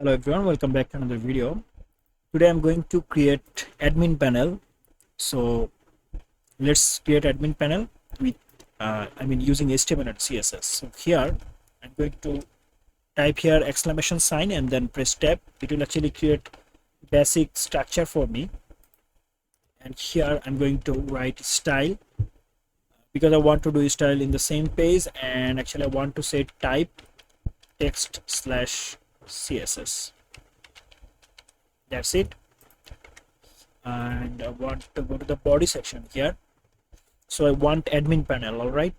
Hello everyone, welcome back to another video. Today I'm going to create admin panel. So let's create admin panel with using HTML and CSS. So here I'm going to type here exclamation sign and then press tab. It will actually create basic structure for me. And here I'm going to write style because I want to do style in the same page, and actually I want to say type text / CSS. That's it. And I want to go to the body section here. So I want admin panel. All right,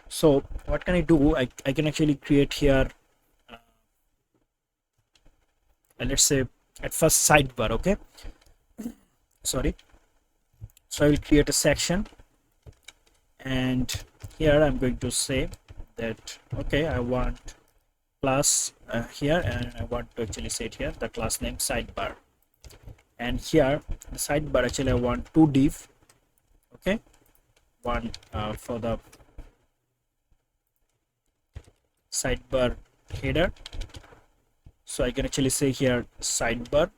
so what can I do? I can actually create here let's say at first sidebar. Okay, sorry. So I will create a section, and here I'm going to say that okay, I want class here, and I want to actually say it here the class name sidebar. And here the sidebar, actually I want two div. Okay, one for the sidebar header. So I can actually say here sidebar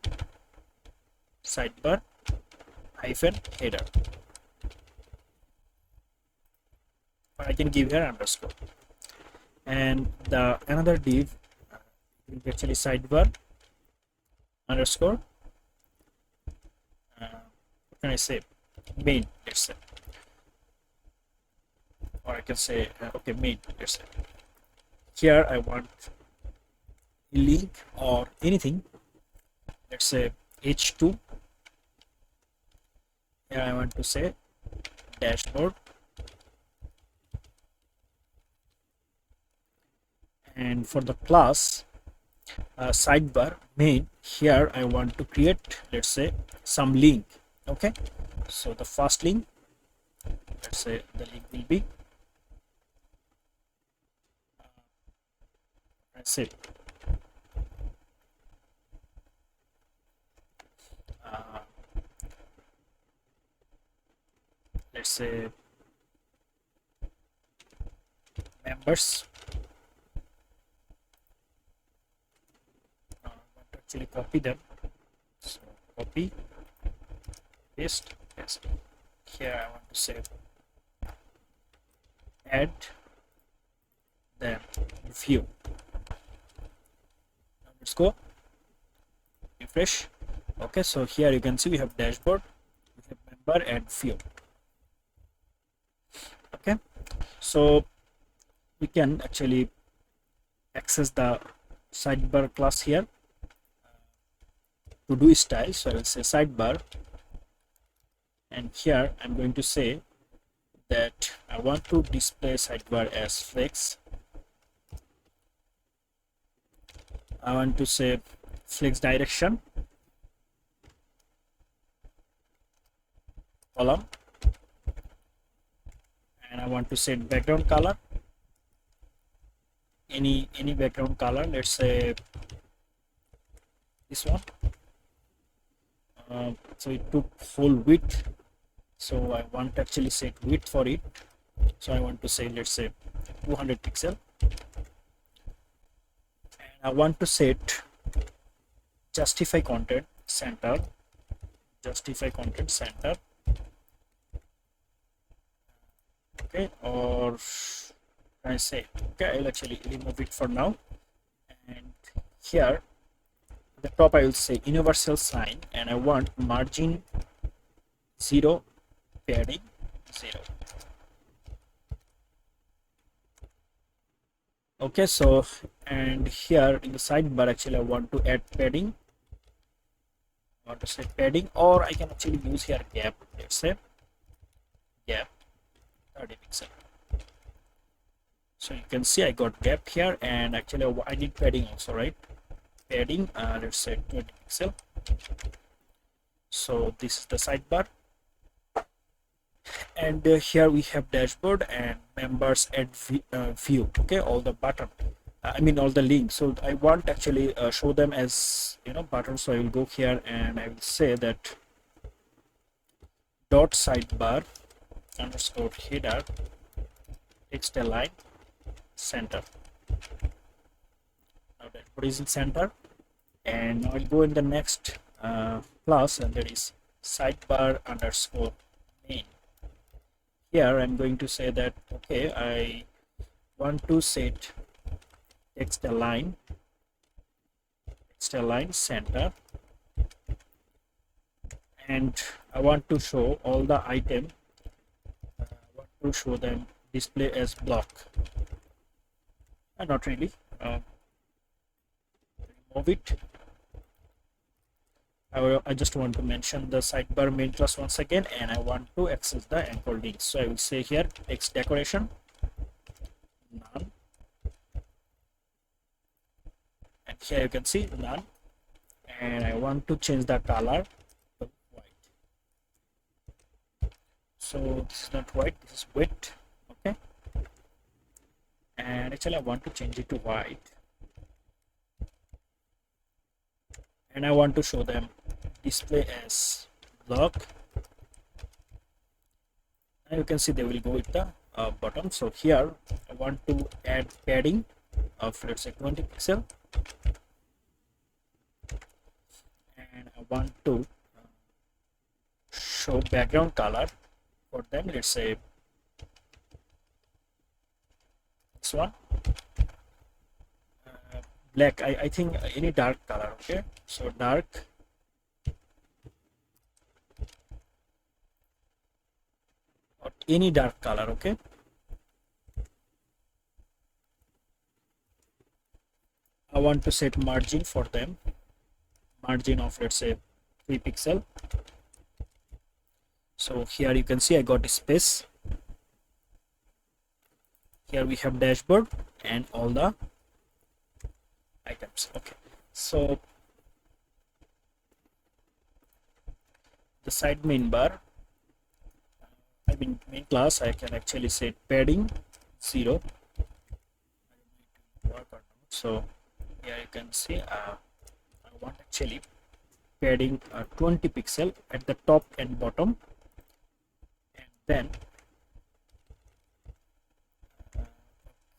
hyphen header, or I can give here underscore. And the another div will be actually sidebar underscore what can I say, main, let's say, or I can say okay, main, let's say. Here I want link or anything, let's say h2. Here I want to say dashboard, and for the class sidebar main, here I want to create, let's say, some link. Okay, so the first link, let's say the link will be let's say let's say members. I want to actually copy them, so copy, paste. Here I want to say add the view. Now let's go refresh. Okay, so here you can see we have dashboard, we have member and view. Okay, so we can actually access the sidebar class here to do style. So I will say sidebar, and here I'm going to say that I want to display sidebar as flex. I want to say flex direction column, and I want to set background color, any background color, let's say this one. So it took whole width, so I want to actually set width for it. So I want to say, let's say 200 pixel, and I want to set justify content center, okay, or I say okay, I'll actually remove it for now. And here at the top I will say universal sign, and I want margin 0, padding 0. Okay, so and here in the sidebar, actually I want to add padding. I want to say padding, or I can actually use here gap, let's say gap 30 pixel. So you can see I got gap here, and actually I need padding also, right? Padding let's say 20 pixel. So this is the sidebar, and here we have dashboard and members add view. Okay, all the button, all the links. So I want actually show them as buttons. So I will go here and I will say that dot sidebar underscore header text align center. Now dashboard is in center, and now I'll go in the next class, and that is sidebar underscore main. Here I'm going to say that okay, I want to set text align center, and I want to show all the item. I want to show them display as block. Not really. Remove it. I just want to mention the sidebar main class once again, and I want to access the anchor link. So I will say here text decoration none, and here you can see none, and I want to change the color to white. So this is not white, this is wet. Okay, and actually I want to change it to white, and I want to show them display as block. And you can see they will go with the bottom. So here I want to add padding of, let's say, 20 pixel, and I want to show background color for them, let's say this one, black. I think any dark color. Okay, so dark, or any dark color. Okay, I want to set margin for them, margin of, let's say, 3 pixel. So here you can see I got a space. Here we have dashboard and all the items. Okay, so the side main bar, I mean main class, I can actually set padding 0. So here you can see I want actually padding 20 pixel at the top and bottom, and then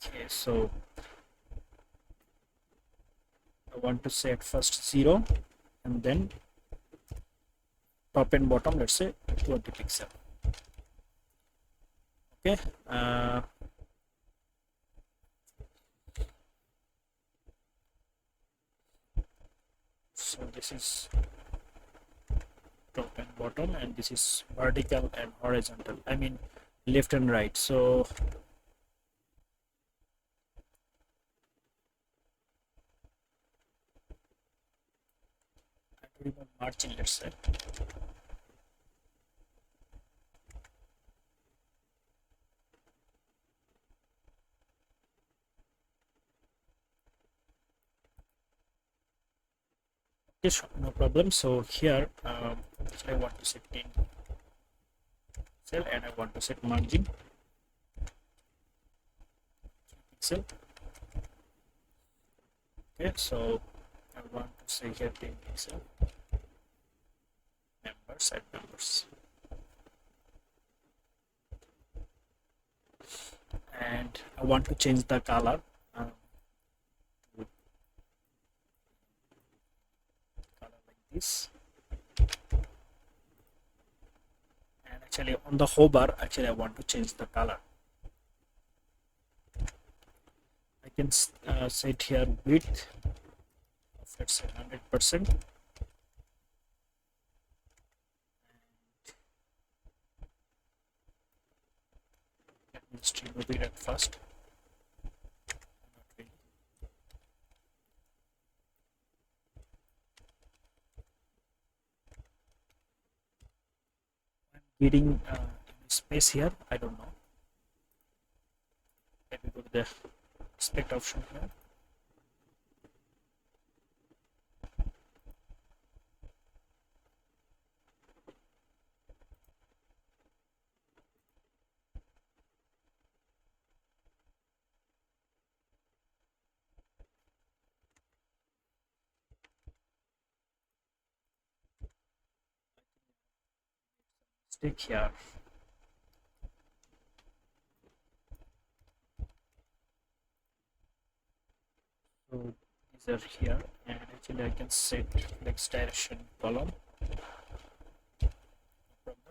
okay, so I want to set first 0, and then top and bottom, let's say 20 pixel. Okay, so this is top and bottom, and this is vertical and horizontal, I mean left and right. So I remove margin, let's say. Okay, sure, no problem. So here I want to set 10 pixel, and I want to set margin pixel. Okay, so I want to say here 10 pixel, members, add members, and I want to change the color to color like this. And actually on the hover, actually I want to change the color. I can set here width of, let's say, 100%. Let me just remove it at first. Not really. I'm getting space here. I don't know. Let me go to the spec option here. Stick here. So these are here, and actually I can set flex direction column, problem.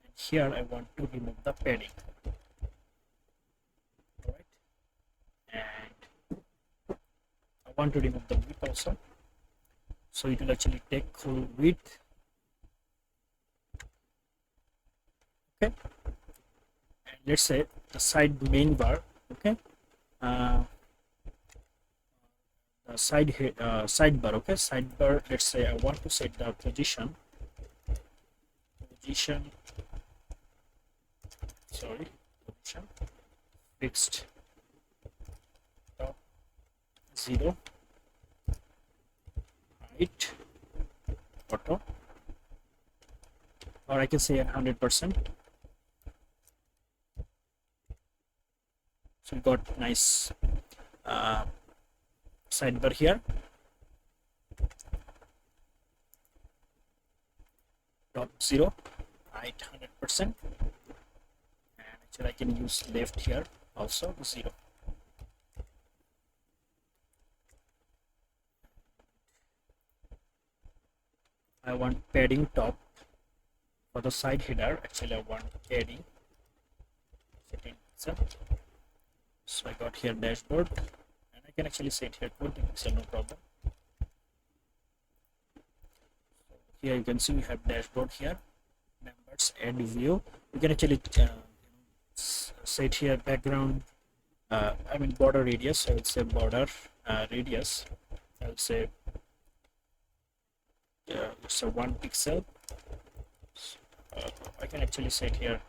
And here I want to remove the padding. Alright, and I want to remove the width also, so it will actually take full width. Okay, and let's say the main bar. Okay, the sidebar. Okay, sidebar, let's say I want to set the position fixed top 0, height auto, or I can say 100%. So we got nice sidebar here. Top 0, height 100%, and actually I can use left here also 0. I want padding top for the side header. Actually I want padding setting itself. So I got here dashboard, and I can actually set here 20 pixel, no problem. So here you can see we have dashboard here, members, add view. We can actually set here background, I mean border radius. So I would say border radius, I would say it's a 1 pixel. I can actually set here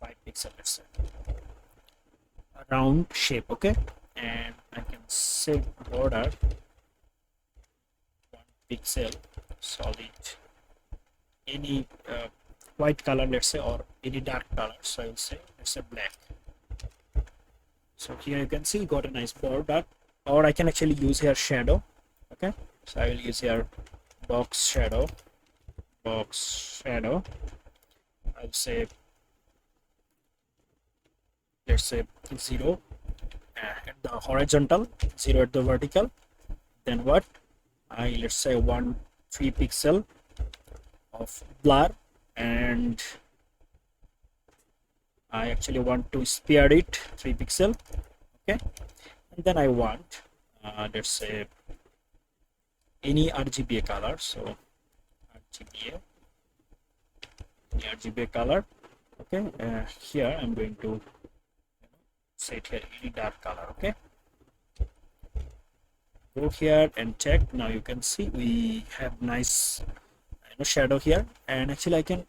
5 pixel, let's say. Round shape. Okay, and I can set border 1 pixel, solid, any white color, let's say, or any dark color. So I will say let's say black. So here you can see got a nice border, or I can actually use here shadow. Okay, so I will use here box shadow. I'll say let's say 0 at the horizontal, 0 at the vertical. Then what, let's say 3 pixel of blur, and I actually want to spare it 3 pixel. Okay, and then I want let's say any RGBA color. So RGBA color. Okay, here I'm going to set here any dark color. Okay, go here and check. Now you can see we have nice shadow here, and actually I can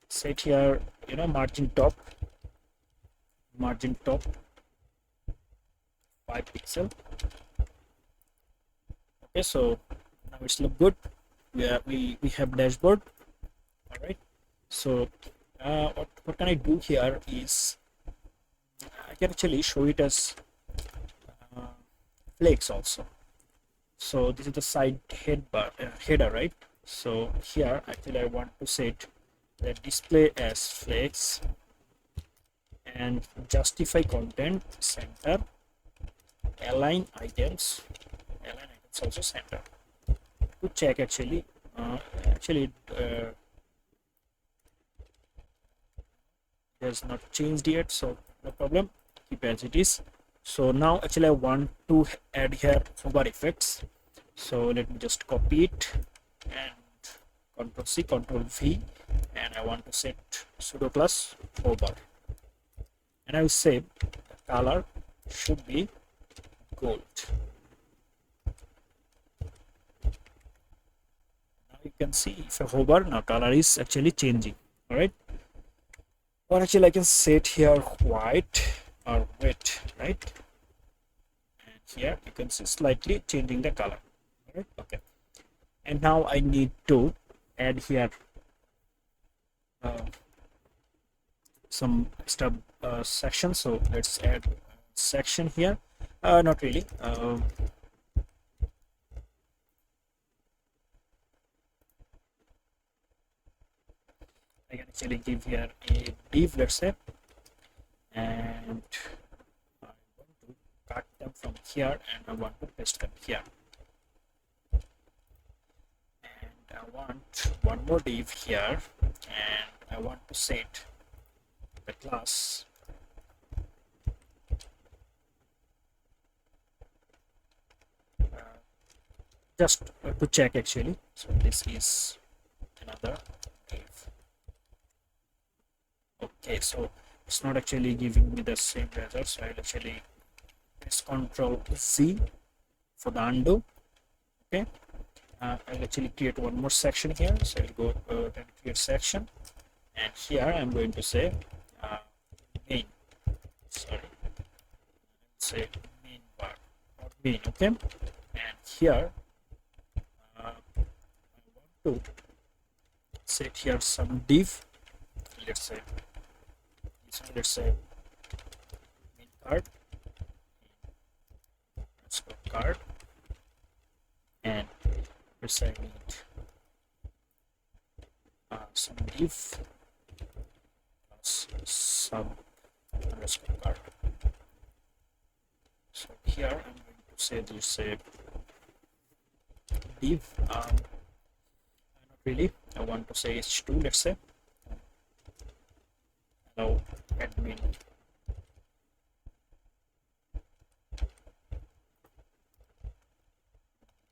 set here margin top 5 pixel. Okay, so now it's look good. We have dashboard. All right, so what can I do here is I can actually show it as flex also. So this is the side header, right? So here actually I want to set the display as flex, and justify content center, align items also center, to check actually has not changed yet, so no problem, keep as it is. So now actually I want to add here hover effects. So let me just copy it and Ctrl C, Ctrl V, and I want to set pseudo class hover, and I will say the color should be gold. Now you can see if I hover, now color is actually changing. All right, or actually I can set here white or wet, right? And here you can see slightly changing the color. All right, okay. And now I need to add here some stub section. So let's add section here. Not really. I can actually give here a div, let's say, and I want to cut here, and I want to paste them here. And I want one more div here, and I want to set the class just to check actually. So this is another div. Okay, so it's not actually giving me the same result, so I'll actually press Ctrl Z for the undo. Okay, I'll actually create one more section here, so I'll go and create section, and here I'm going to say main, sorry, say main bar or main. Okay, and here I want to set here some div. Let's say this one, let's say main card, let's go card, and let's say I need some div plus sub underscore card. So here I'm going to say this div, not really, I want to say h2, let's say allow admin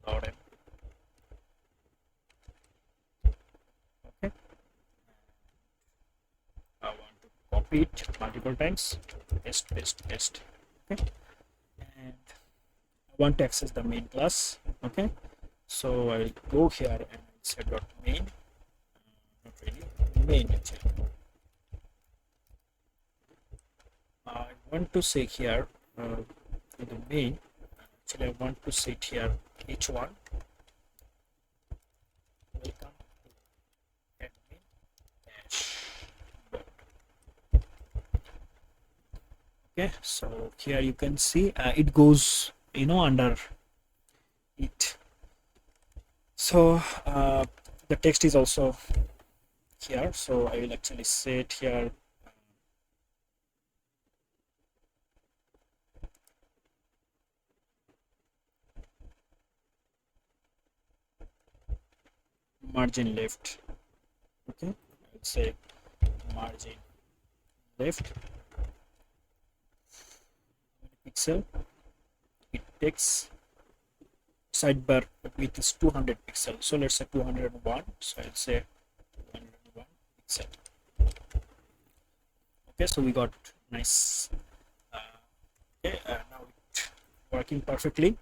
load it. Okay, I want to copy it multiple times, paste, paste, paste. Okay, and I want to access the main class. Okay, so I'll go here and say dot main, not really, main actually. I want to say here to the main, actually I want to set here h1 welcome to admin dashboard. Okay, so here you can see it goes under it. So the text is also here, so I will actually set here margin left. Okay, let's say margin left pixel. It takes sidebar width is 200 pixels, so let's say 201, so I'll say 201 pixel. Okay, so we got nice okay, now it's working perfectly.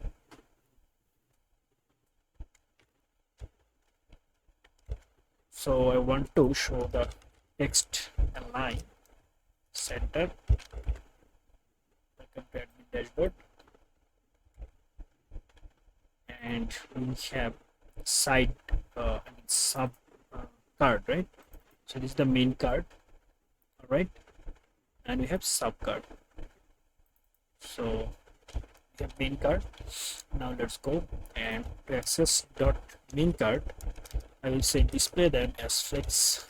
So I want to show the text align center. Welcome to admin dashboard, and we have side sub card, right? So this is the main card, all right, and we have sub card. So we have main card. Now let's go, and to access dot main card, I will say display them as flex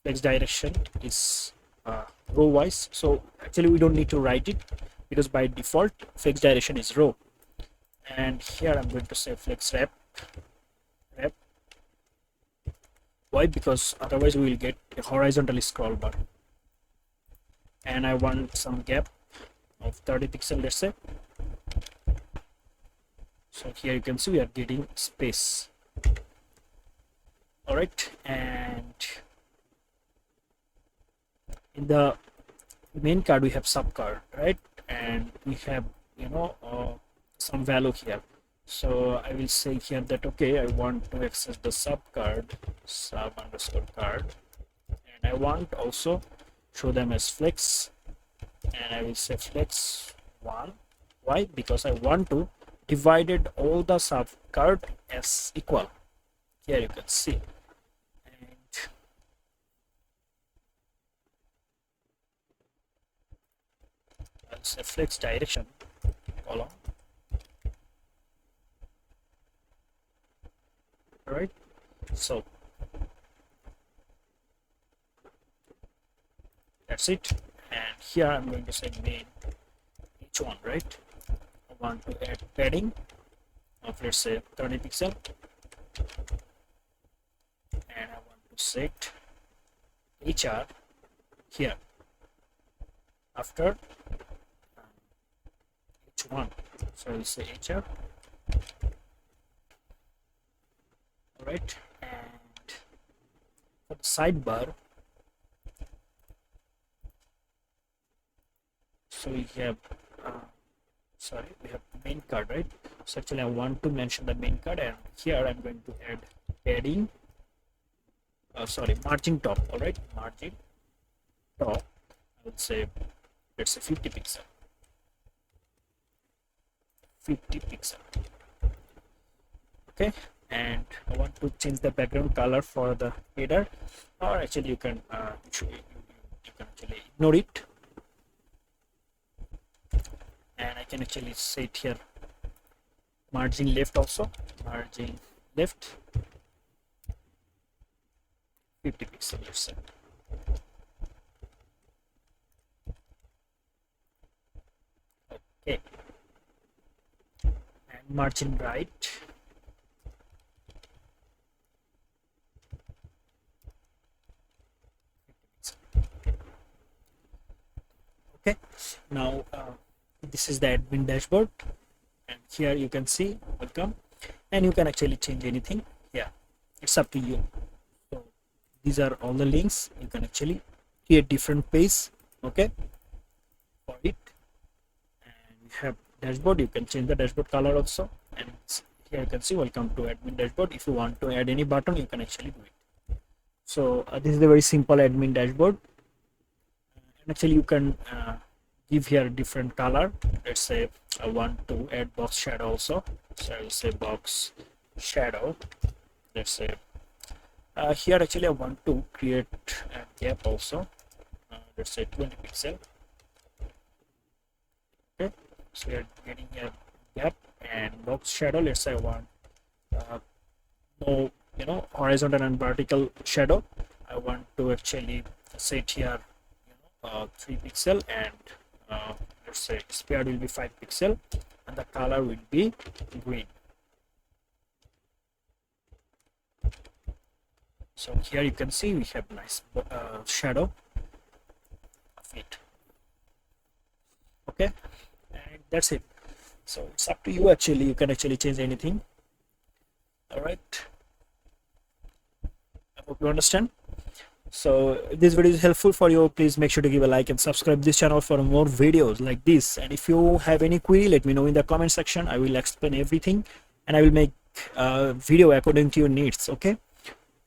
direction is row wise. So actually we don't need to write it because by default flex direction is row. And here I'm going to say flex wrap. Why? Because otherwise we will get a horizontally scroll bar, and I want some gap of 30 pixels, let's say. So here you can see we are getting space. All right, and in the main card we have sub card, right? And we have some value here. So I will say here that okay, I want to access the sub underscore card, and I want also show them as flex, and I will say flex 1. Why? Because I want to divided all the sub card as equal. Here you can see, and I'll say flex direction column. Right, so that's it, and here I'm going to say main h1, right? want to add padding of, let's say, 30 pixel, and I want to set HR here after H1. So we say HR. All right, and for the sidebar, so we have we have main card, right? So actually I want to mention the main card, and here I'm going to add padding, margin top. All right, margin top, I would say, let's say 50 pixel. 50 pixel. Okay, and I want to change the background color for the header, or actually you can you can actually ignore it, and I can actually set here margin left also, margin left 50 pixel, let's say. Okay, and margin right, okay. Now this is the admin dashboard, and here you can see welcome, and you can actually change anything. Yeah, it's up to you. So these are all the links. You can actually create different page, okay, for it. And you have dashboard, you can change the dashboard color also, and here you can see welcome to admin dashboard. If you want to add any button, you can actually do it. So this is a very simple admin dashboard, and actually you can give here different color. Let's say I want to add box shadow also, so I will say box shadow. Let's say here actually I want to create a gap also, let's say 20 pixel. Okay, so we are getting a gap, and box shadow, let's say I want no, horizontal and vertical shadow. I want to actually set here 3 pixel, and let's say spared will be 5 pixel, and the color will be green. So here you can see we have nice shadow of it. Okay, and that's it. So it's up to you. Actually, you can actually change anything. All right, I hope you understand. So if this video is helpful for you, please make sure to give a like and subscribe this channel for more videos like this. And if you have any query, let me know in the comment section. I will explain everything, and I will make a video according to your needs. Okay,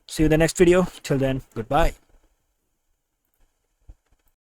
see you in the next video. Till then, goodbye.